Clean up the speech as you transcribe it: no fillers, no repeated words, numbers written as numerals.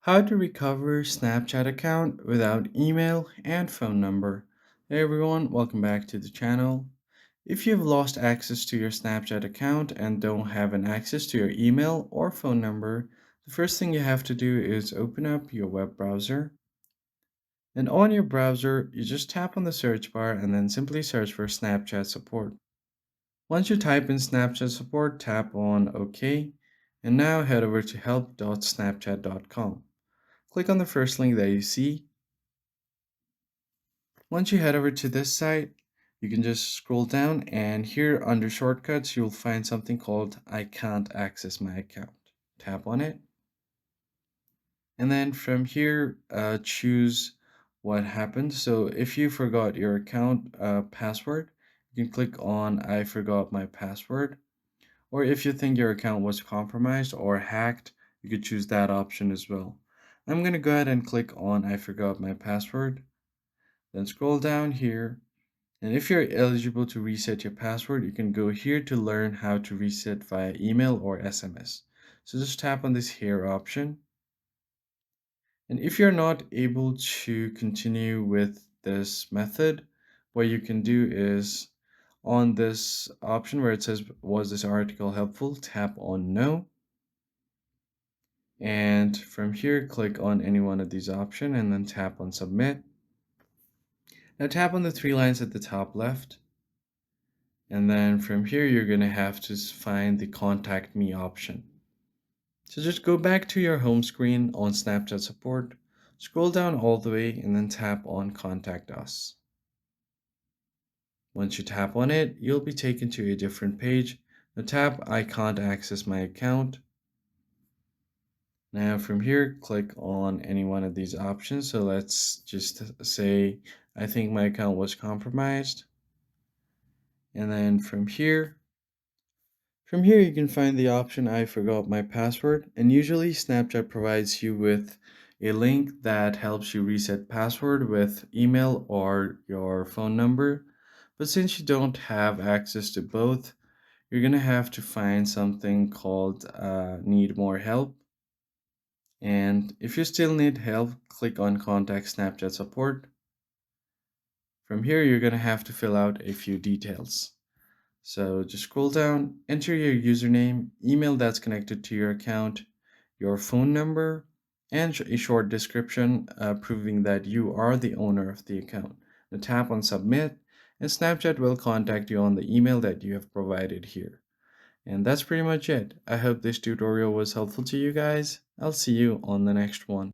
How to recover Snapchat account without email and phone number. Hey everyone, welcome back to the channel. If you've lost access to your Snapchat account and don't have an access to your email or phone number, the first thing you have to do is open up your web browser. And on your browser, you just tap on the search bar and then simply search for Snapchat support. Once you type in Snapchat support, tap on OK, and now head over to help.snapchat.com. Click on the first link that you see. Once you head over to this site, you can just scroll down and here under shortcuts, you'll find something called I can't access my account. Tap on it. And then from here, choose what happened. So if you forgot your account password, you can click on I forgot my password. Or if you think your account was compromised or hacked, you could choose that option as well. I'm going to go ahead and click on I forgot my password. Then scroll down here, and if you're eligible to reset your password, you can go here to learn how to reset via email or SMS. So just tap on this here option. And if you're not able to continue with this method, what you can do is on this option where it says, was this article helpful? Tap on no. And from here, click on any one of these options and then tap on submit. Now tap on the three lines at the top left. And then from here, you're going to have to find the contact me option. So just go back to your home screen on Snapchat support, scroll down all the way and then tap on contact us. Once you tap on it, you'll be taken to a different page. Now tap I can't access my account. Now from here, click on any one of these options. So let's just say, I think my account was compromised. And then from here, you can find the option I forgot my password, and usually Snapchat provides you with a link that helps you reset password with email or your phone number. But since you don't have access to both, you're going to have to find something called need more help. And if you still need help, click on contact Snapchat support. From here, you're going to have to fill out a few details. So just scroll down, enter your username, email that's connected to your account, your phone number, and a short description proving that you are the owner of the account. Now tap on submit, and Snapchat will contact you on the email that you have provided here. And that's pretty much it. I hope this tutorial was helpful to you guys. I'll see you on the next one.